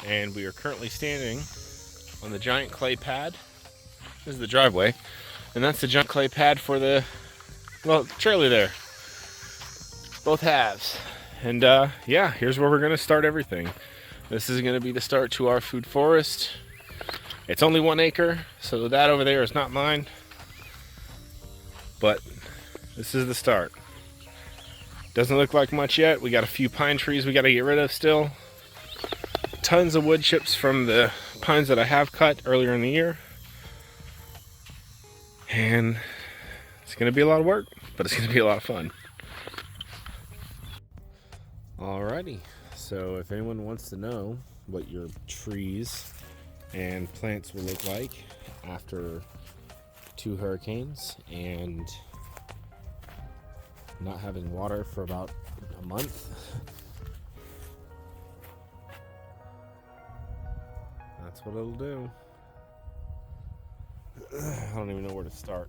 and we are currently standing on the giant clay pad. This is the driveway, and that's the giant clay pad for the, well, trailer there. Both halves. And yeah, here's where we're going to start everything. This is going to be the start to our food forest. It's only 1 acre, so that over there is not mine. But this is the start. Doesn't look like much yet. We got a few pine trees we got to get rid of still. Tons of wood chips from the pines that I have cut earlier in the year. And it's going to be a lot of work, but it's going to be a lot of fun. Alrighty, so if anyone wants to know what your trees and plants will look like after 2 hurricanes and not having water for about a month, that's what it'll do. I don't even know where to start.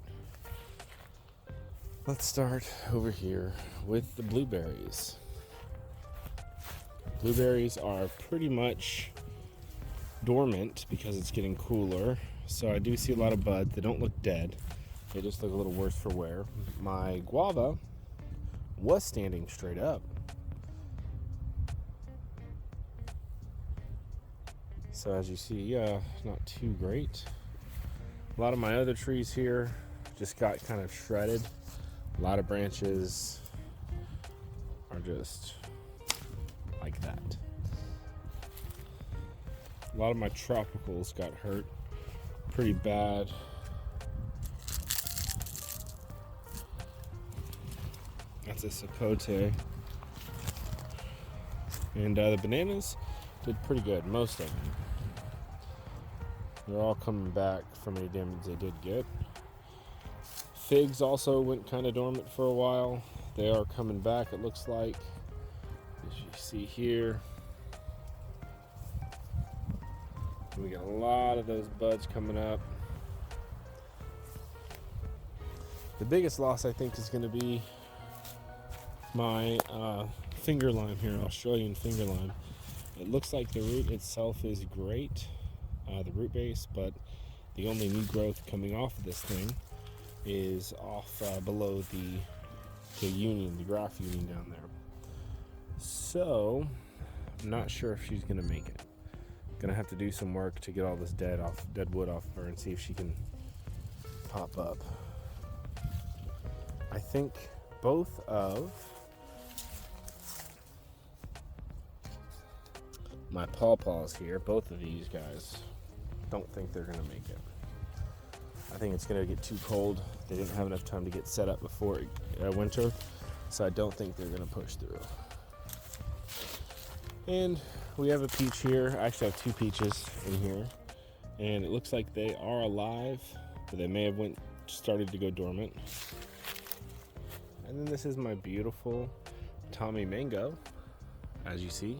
Let's start over here with the blueberries. Blueberries are pretty much dormant because it's getting cooler, so I do see a lot of buds. They don't look dead, they just look a little worse for wear. My guava was standing straight up, so as you see, not too great. A lot of my other trees here just got kind of shredded. A lot of branches are just like that. A lot of my tropicals got hurt pretty bad. That's a sapote. And the bananas did pretty good, most of them. They're all coming back from any damage they did get. Figs also went kind of dormant for a while. They are coming back, it looks like. As you see here, we got a lot of those buds coming up. The biggest loss, I think, is going to be my finger lime here, Australian finger lime. It looks like the root itself is great, the root base, but the only new growth coming off of this thing is off below the union, the graft union down there. So I'm not sure if she's gonna make it. Gonna have to do some work to get all this dead wood off of her and see if she can pop up. I think both of my pawpaws here, both of these guys, don't think they're gonna make it. I think it's gonna get too cold. They didn't have enough time to get set up before winter, so I don't think they're gonna push through. And we have a peach here. I actually have 2 peaches in here, and it looks like they are alive, but they may have started to go dormant. And then this is my beautiful Tommy mango, as you see,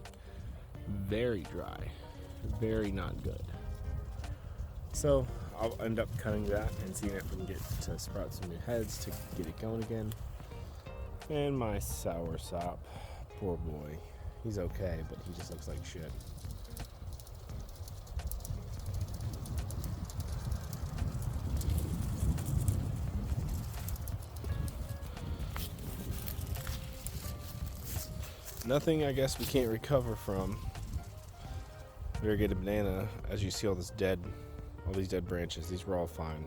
very dry, very not good. So I'll end up cutting that and seeing if we can get to sprout some new heads to get it going again. And my soursop, poor boy. He's okay, but he just looks like shit. Nothing, I guess, we can't recover from variegated banana. As you see, all these dead branches. These were all fine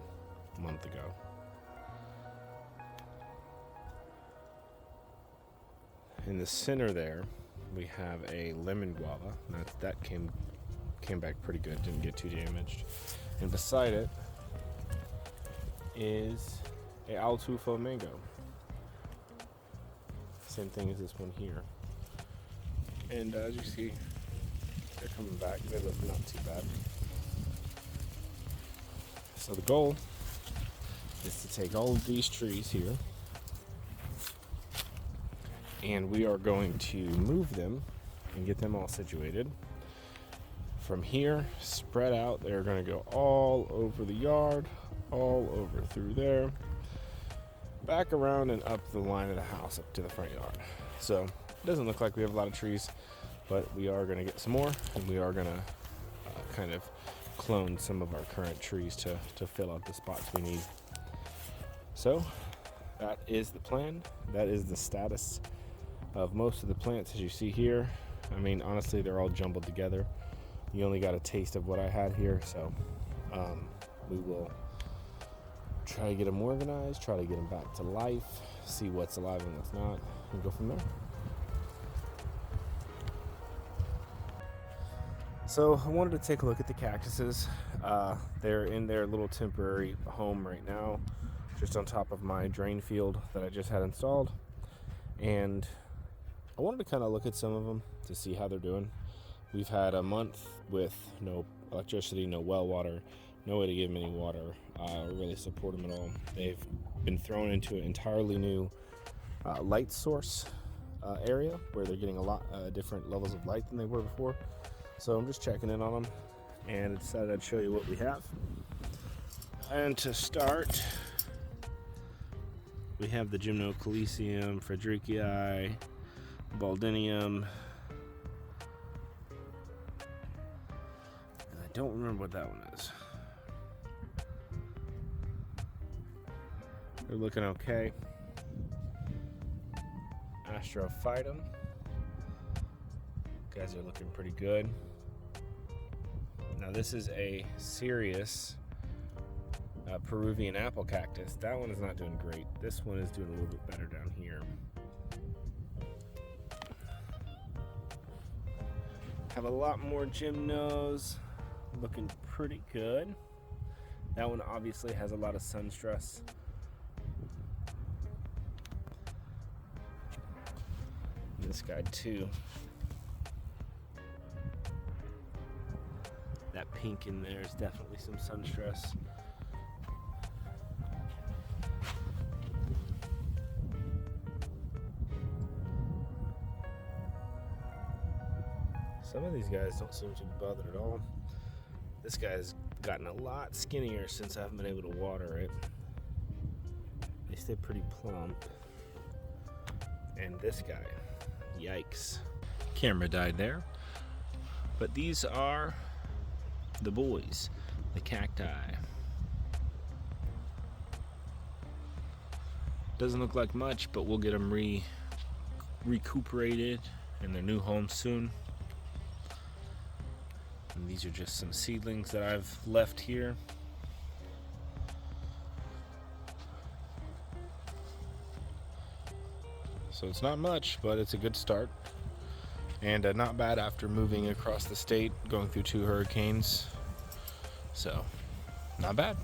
a month ago. In the center there, we have a lemon guava. That came back pretty good, didn't get too damaged. And beside it is a Altufo mango. Same thing as this one here. And as you see, they're coming back. They look not too bad. So the goal is to take all of these trees here, and we are going to move them and get them all situated. From here, spread out, they're going to go all over the yard, all over through there, back around and up the line of the house up to the front yard. So it doesn't look like we have a lot of trees. but we are going to get some more, and we are going to kind of clone some of our current trees to fill out the spots we need. So that is the plan. That is the status of most of the plants as you see here. I mean, honestly, they're all jumbled together. You only got a taste of what I had here, so we will try to get them organized, try to get them back to life, see what's alive and what's not, and go from there. So I wanted to take a look at the cactuses. They're in their little temporary home right now, just on top of my drain field that I just had installed. And I wanted to kind of look at some of them to see how they're doing. We've had a month with no electricity, no well water, no way to give them any water, or really support them at all. They've been thrown into an entirely new light source area where they're getting a lot different levels of light than they were before. So I'm just checking in on them, and I decided I'd show you what we have. And to start, we have the Gymnocalycium, Frederickii, Baldinium, and I don't remember what that one is. They're looking okay. Astrophytum. Guys are looking pretty good. Now this is a serious Peruvian apple cactus. That one is not doing great. This one is doing a little bit better down here. Have a lot more gymnos, looking pretty good. That one obviously has a lot of sun stress. This guy too. That pink in there is definitely some sun stress. Some of these guys don't seem to be bothered at all. This guy's gotten a lot skinnier since I haven't been able to water it. They stay pretty plump. And this guy, yikes. Camera died there. But these are the boys, the cacti. Doesn't look like much, but we'll get them recuperated in their new home soon. And these are just some seedlings that I've left here. So it's not much, but it's a good start. And not bad after moving across the state, going through 2 hurricanes. So, not bad.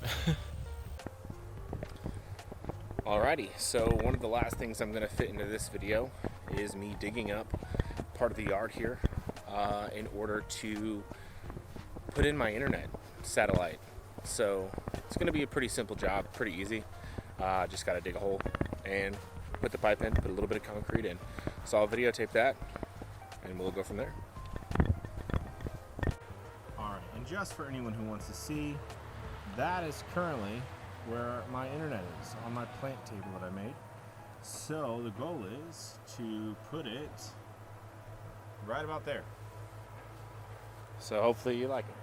Alrighty, so one of the last things I'm going to fit into this video is me digging up part of the yard here in order to put in my internet satellite. So, it's going to be a pretty simple job, pretty easy. Just got to dig a hole and put the pipe in, put a little bit of concrete in. So I'll videotape that, and we'll go from there. Alright, and just for anyone who wants to see, that is currently where my internet is, on my plant table that I made. So the goal is to put it right about there. So hopefully you like it.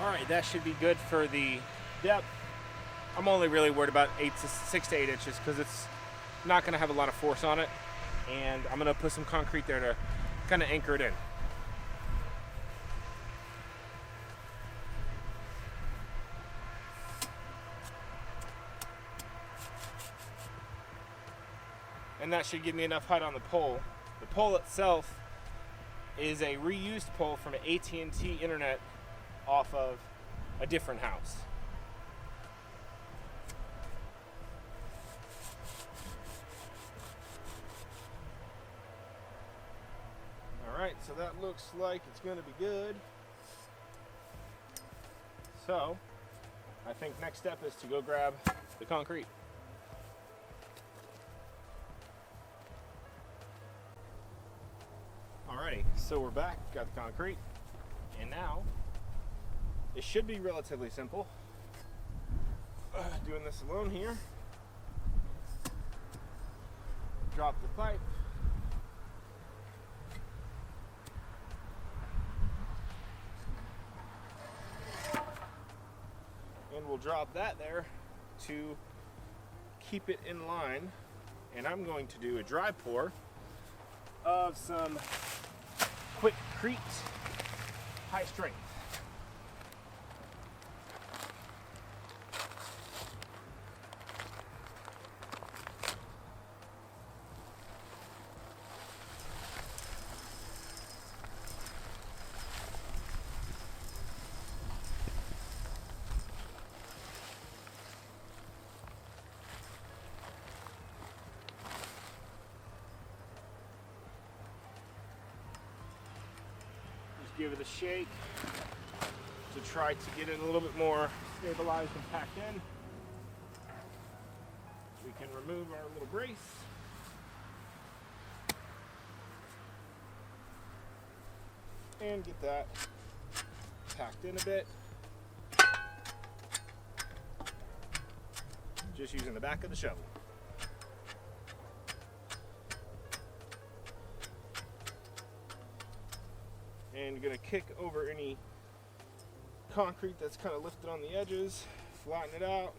Alright, that should be good for the depth. I'm only really worried about 6 to 8 inches because it's not going to have a lot of force on it. And I'm going to put some concrete there to kind of anchor it in. And that should give me enough height on the pole The pole itself is a reused pole from an AT&T internet off of a different house. Alright, so that looks like it's going to be good. So, I think next step is to go grab the concrete. Alrighty, so we're back, got the concrete, and now it should be relatively simple. Doing this alone here. Drop the pipe. And we'll drop that there to keep it in line. And I'm going to do a dry pour of some Quickcrete high strength. Give it a shake to try to get it a little bit more stabilized and packed in. We can remove our little brace. And get that packed in a bit. Just using the back of the shovel. And you're going to kick over any concrete that's kind of lifted on the edges, flatten it out.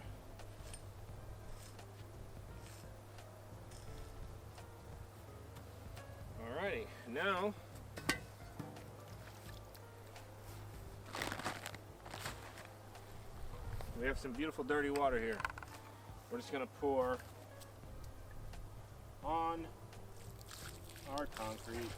Alrighty, now we have some beautiful dirty water here. We're just going to pour on our concrete.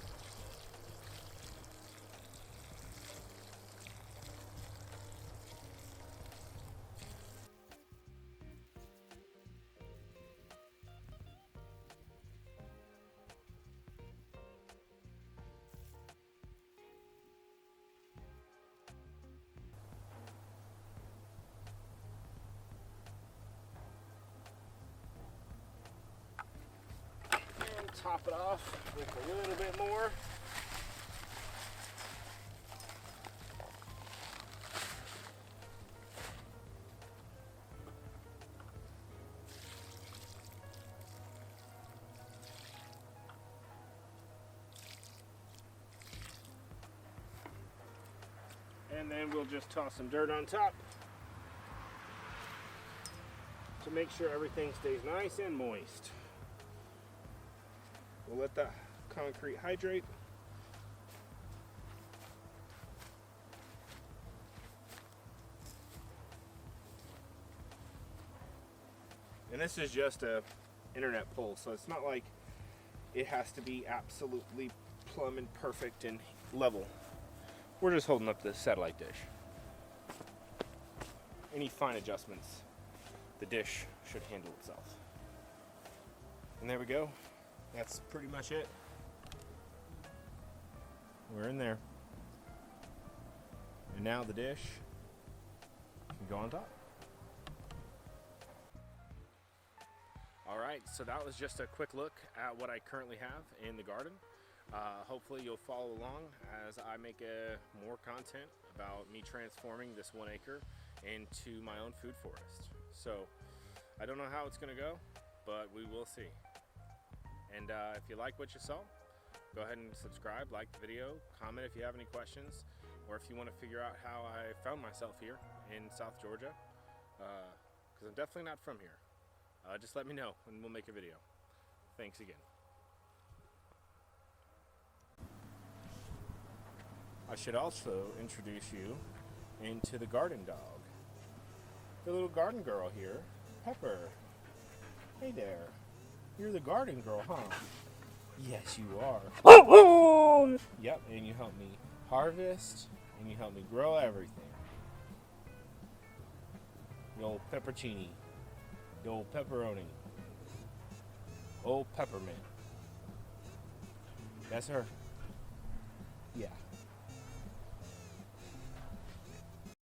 Top it off with a little bit more. And then we'll just toss some dirt on top to make sure everything stays nice and moist. We'll let that concrete hydrate. And this is just a internet pole, so it's not like it has to be absolutely plumb and perfect and level. We're just holding up the satellite dish. Any fine adjustments, the dish should handle itself. And there we go. That's pretty much it. We're in there. And now the dish can go on top. Alright, so that was just a quick look at what I currently have in the garden. Hopefully you'll follow along as I make more content about me transforming this 1 acre into my own food forest. So I don't know how it's going to go, but we will see. And if you like what you saw, go ahead and subscribe, like the video, comment if you have any questions, or if you want to figure out how I found myself here in South Georgia, because I'm definitely not from here. Just let me know and we'll make a video. Thanks again. I should also introduce you into the garden dog. The little garden girl here, Pepper. Hey there. You're the garden girl, huh? Yes, you are. Yep, and you help me harvest, and you help me grow everything. The old peppercini, the old pepperoni, old peppermint. That's her. Yeah.